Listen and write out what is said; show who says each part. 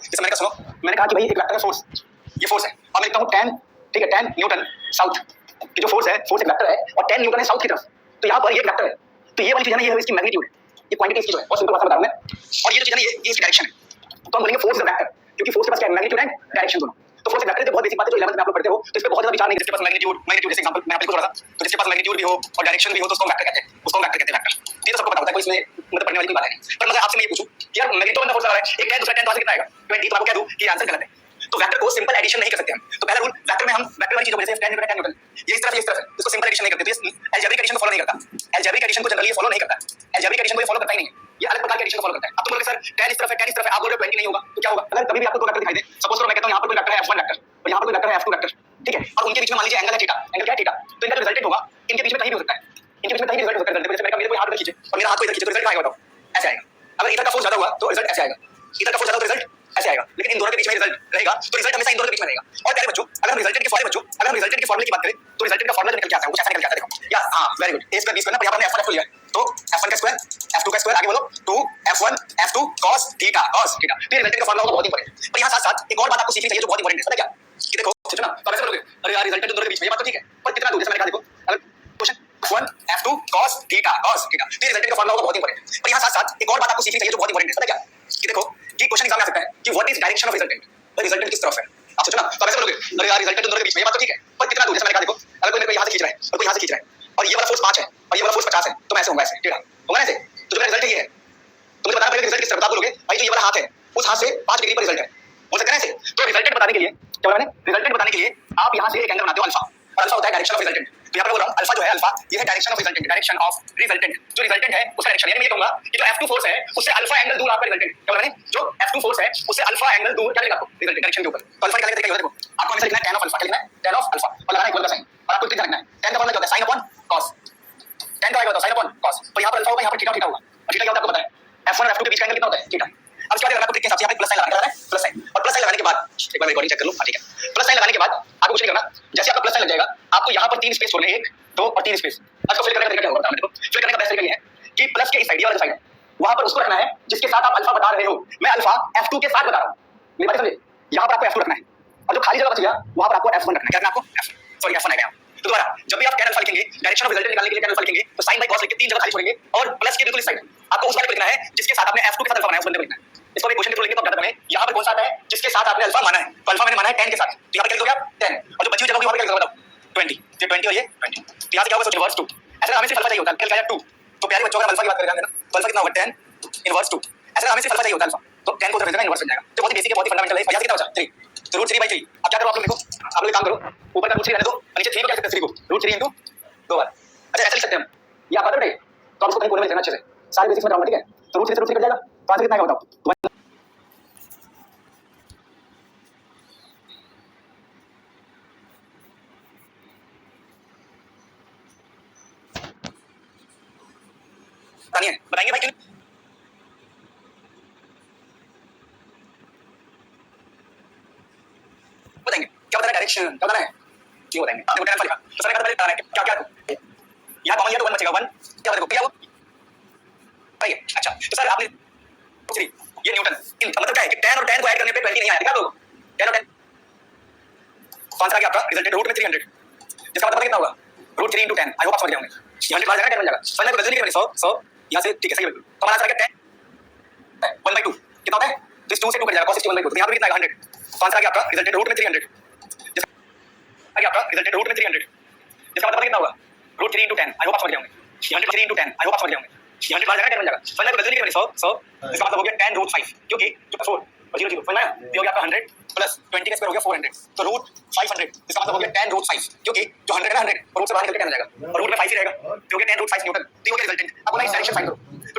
Speaker 1: जैसे मैंने कहा सुनो, मैंने कहा कि भाई एक वेक्टर है फोर्स, ये फोर्स है और मैं लिखता हूँ 10, ठीक है, 10 न्यूटन साउथ की जो फोर्स एक वेक्टर है और 10 न्यूटन है साउथ की तरफ। तो यहाँ पर ये वेक्टर है, तो ये वाली चीज है ना, ये है इसकी मैग्नीट्यूड है, ये क्वांटिटी इसकी जो है, बहुत सिंपल भाषा बता रहा हूं मैं। और ये जो चीज है ना, ये इसकी डायरेक्शन है। तो हम बोलेंगे फोर्स इज अ वेक्टर, क्योंकि फोर्स के पास क्या है, मैग्नीट्यूड एंड डायरेक्शन दोनों। तो फोर्स एक वेक्टर है, बहुत बेसिक बात है जो 11th में आप लोग पढ़ते हो, तो इस पे बहुत ज्यादा विचार नहीं, जिसके पास मैग्नीट्यूड जैसे एग्जांपल मैं आपको थोड़ा सा, तो जिसके पास मैग्नीट्यूड भी हो और डायरेक्शन भी हो तो उसको वेक्टर कहते हैं, उसको वेक्टर कहते हैं वेक्टर। ये तो सबको पता होता है, कोई इसमें मतलब पढ़ने वाली कोई बात नहीं। पर मैं आपसे मैं ये पूछूं कि यार मैग्नीट्यूड में फोर्स लगा है, एक 10 दूसरा 10 तो आंसर कितना आएगा 20, तो आपको कह दूं कि आंसर गलत है। तो वेक्टर को सिंपल एडिशन नहीं कर सकते हम। तो पहला रूल वेक्टर में हम वेक्टर वाली चीजों को जैसे 10 न्यूटन 10 न्यूटन ये इस तरफ इसको सिंपल एडिशन नहीं करते। तो ये अलजेब्रिक एडिशन को फॉलो नहीं करता, अलजेब्रिक एडिशन को जनरली फॉलो नहीं करता, अलजेब्रिक एडिशन को ये फॉलो करता ही नहीं है, ये अलग प्रकार के एडिशन को फॉलो करता है। अब तुम बोलोगे सर 10 इस तरफ है 10 इस तरफ है, आप बोल रहे हो 20 नहीं होगा, तो क्या होगा? अगर कभी भी आपको दो वेक्टर दिखाई दे, सपोज करो मैं कहता हूं यहां पर कोई वेक्टर है f1 वेक्टर और यहां पर कोई वेक्टर है f2 वेक्टर, ठीक है, और उनके बीच में मान लीजिए एंगल है थीटा, एंगल क्या है थीटा, तो इनका जो रिजल्टेंट होगा इनके बीच में कहीं भी हो सकता है, इनके बीच में कहीं भी रिजल्ट हो सकता है। जैसे मेरे को हाथ इधर खींचे और मेरा हाथ को इधर खींचे तो रिजल्ट क्या आएगा बताओ? ऐसे आएगा। अगर इधर का फोर्स ज्यादा हुआ तो रिजल्ट ऐसे आएगा, इधर का फोर्स ज्यादा तो रिजल्ट ऐसे आएगा, लेकिन इन दोनों के बीच में रिजल्ट रहेगा, तो रिजल्ट हमेशा इन दोनों के बीच में रहेगा। और प्यारे बच्चों, अगर हम रिजल्टेंट के फॉर्मूले की बात करें तो रिजल्टेंट का फॉर्मूला निकल के आता है, कुछ ऐसा निकल के आता है, देखो या हां very good, a square b square ना, यहां पर हमने f1 f2 लिया है, तो f1 का स्क्वायर f2 का स्क्वायर, आगे बोलो 2f1 f2 cos थीटा तो ये रिजल्टेंट का फॉर्मूला बहुत इंपॉर्टेंट है। पर यहां साथ-साथ एक और बात आपको सीखनी चाहिए जो बहुत इंपॉर्टेंट है, पता क्या? कि देखो सोचो ना, तो ऐसे बोलोगे अरे यार रिजल्टेंट दोनों के बीच में, ये बात तो ठीक है, पर कितना दूर? जैसे मैंने कहा देखो, अगर question f1 f2 cos theta तो ये रिजल्टेंट का फॉर्मूला बहुत इंपॉर्टेंट है। पर यहां साथ-साथ एक और बात आपको सीखनी चाहिए जो बहुत इंपॉर्टेंट है, पता क्या? कि देखो कि क्वेश्चन एग्जाम में आ सकता है कि what is direction of resultant, resultant किस तरफ है? आप सोचो ना, तो ऐसे बोलोगे अरे यार रिजल्टेंट दोनों के बीच में, ये बात तो ठीक है, पर कितना दूर? जैसे मैंने कहा देखो, अगर कोई मेरे को यहां से खींच रहा है और कोई यहां से खींच रहा है और ये वाला फोर्स 5 है और ये वाला फोर्स 50 है, तो मैं ऐसे होऊंगा, ऐसे टेढ़ा होगा ऐसे, तो जो मेरा रिजल्ट ये है, तो मुझे बताना पड़ेगा रिजल्ट किस तरफ। आप बोलोगे भाई जो ये वाला हाथ है उस हाथ से 5 डिग्री पर रिजल्ट है, बोल सकते हैं ऐसे। तो रिजल्टेंट बताने के लिए क्या बोला मैंने, रिजल्टेंट बताने के लिए आप यहां से एक एंगल बनाते हो अल्फा, और अल्फा होता है डायरेक्शन ऑफ रिजल्टेंट। तो यहां पर बोल रहा हूं अल्फा जो है, अल्फा ये है direction of resultant, direction of resultant, जो रिजल्टेंट है उसका डायरेक्शन। यानी मैं ये कहूंगा कि जो f2 फोर्स है उससे अल्फा एंगल दूर आपका रिजल्टेंट, क्या बोला मैंने, जो f2 फोर्स है उससे अल्फा एंगल दूर क्या लिखा आपको रिजल्टेंट डायरेक्शन के ऊपर। तो अल्फा निकालने का तरीका देखो, आपको हमेशा लिखना है tan ऑफ अल्फा, क्या लिखना है tan ऑफ अल्फा और लगाना है इक्वल का साइन, और आपको इतना लिखना है tan का फॉर्मूला क्या होता है sin अपॉन cos, tan का क्या होता है sin अपॉन cos, तो यहां पर अल्फा होगा, यहां पर थीटा होगा, और थीटा क्या होता है आपको पता है, f1 और f2 के बीच का एंगल कितना होता है थीटा। अब इसके बाद आपको ट्रिक के हिसाब से यहां पे प्लस साइन लगाना है, प्लस साइन, और प्लस साइन लगाने के बाद एक बार रिकॉर्डिंग चेक कर लो, ठीक है, प्लस साइन लगाने के बाद आपको कुछ नहीं करना, जैसे आपका प्लस साइन लग जाएगा आपको यहां पर 3 स्पेस छोड़ने हैं, 1 2 और 3 स्पेस। अब फिल करने का तरीका क्या होगा बताओ मेरे को। फिल करने का बेस्ट तरीका ये है कि प्लस के इस साइड, ये वाला साइड है, वहां पर उसको रखना है जिसके साथ आप अल्फा बता रहे हो। मैं अल्फा f2 के साथ बता रहा हूं, मेरी बात समझे, यहां पर आपको f2 रखना है और जो खाली जगह बच गया वहां पर आपको f1 रखना है, क्या रखना है आपको f1 आ गया। तो दोबारा जब भी आप tan अल्फा लिखेंगे, डायरेक्शन ऑफ रिजल्टेंट निकालने के लिए tan अल्फा लिखेंगे, तो sin बाय cos लिख के 3 जगह खाली छोड़ेंगे और प्लस के बिल्कुल इस साइड आपको उस वाले को लिखना है जिसके साथ आपने f2 के साथ अल्फा बनाया, उस बंदे को लिखना है। इसको एक क्वेश्चन के थ्रू लिखेंगे तो ज्यादा बने, यहां पर कौन सा आता है जिसके साथ आपने अल्फा माना है, तो अल्फा मैंने माना है 10 के साथ, तो यहां पर क्या लिखोगे आप 10, और जो बची हुई जगह होगी वहां पर क्या लिखोगे बताओ 20, ये 20 और ये 20, तो यहां से क्या होगा सोचो इनवर्स 2, ऐसा हमें सिर्फ अल्फा चाहिए होता है, क्या लिखा 2, तो प्यारे बच्चों अगर अल्फा की बात करें ध्यान देना, तो अल्फा कितना होगा 10 इनवर्स 2, ऐसा हमें सिर्फ अल्फा चाहिए होता है अल्फा, तो 10 को उधर भेजना इनवर्स बन जाएगा, तो बहुत ही बेसिक है, बहुत ही फंडामेंटल है। यहां से कितना बचा 3, तो √3/3। अब क्या करो आप लोग देखो, आप लोग एक काम करो, ऊपर का √3 रहने दो और नीचे 3 को क्या सकते हैं 3 को √3 into 2 बार, अच्छा ऐसा लिख सकते हैं हम, ये आप पता है तो आप इसको कहीं कोने में लिखना अच्छे से, सारे बेसिक्स में बताऊंगा, ठीक है। तो √3 से √3 कट जाएगा, तो आंसर कितना आएगा बताओ। बताएंगे भाई क्यों बताएंगे, क्या बताना है डायरेक्शन, क्या बताना है क्यों बताएंगे, आपने बताया अल्फा लिखा, तो सर ने पहले बताना है क्या क्या यहां कॉमन लिया तो 1 बचेगा 1, क्या बताओ क्या वो भाई। अच्छा तो सर आपने पूछ रही ये न्यूटन इन मतलब क्या है कि tan और tan को ऐड करने पे 20 नहीं आया, दिखा दो tan और tan कौन सा आ गया आपका रिजल्टेंट √300, जिसका मतलब कितना होगा √3 into 10, आई होप आप समझ गए होंगे, ये 100 बार जाएगा 10 बन जाएगा, समझ में गलती नहीं करनी, 100 यहां से ठीक है सही बिल्कुल, तो हमारा आंसर आ गया 10 1/2 कितना होता है, तो इस 2 से 2 कट जाएगा cos 61/2, तो यहां पे कितना आएगा 100, तो आंसर आ गया आपका रिजल्टेंट √300, आ गया आपका रिजल्टेंट √300, जिसका मतलब कितना होगा √3 into 10, आई होप आप समझ गए होंगे, 100 3 into 10, आई होप आप समझ गए होंगे, 100 बार जाएगा 10 बन जाएगा, समझ में गलती नहीं करनी, 100 इसका मतलब हो गया tan √5, क्योंकि जो 4 और 0 0 समझ में आया, ये हो गया आपका 100 प्लस 20 का स्क्वायर हो गया 400, तो √500 इसका मतलब हो गया tan √5, क्योंकि जो 100 है ना 100 और रूट से बाहर निकल के 10 आ जाएगा और रूट में 5 ही रहेगा, तो हो गया tan √5 न्यूटन, तो ये हो गया रिजल्टेंट। अब बोला इस डायरेक्शन फाइंड करो, तो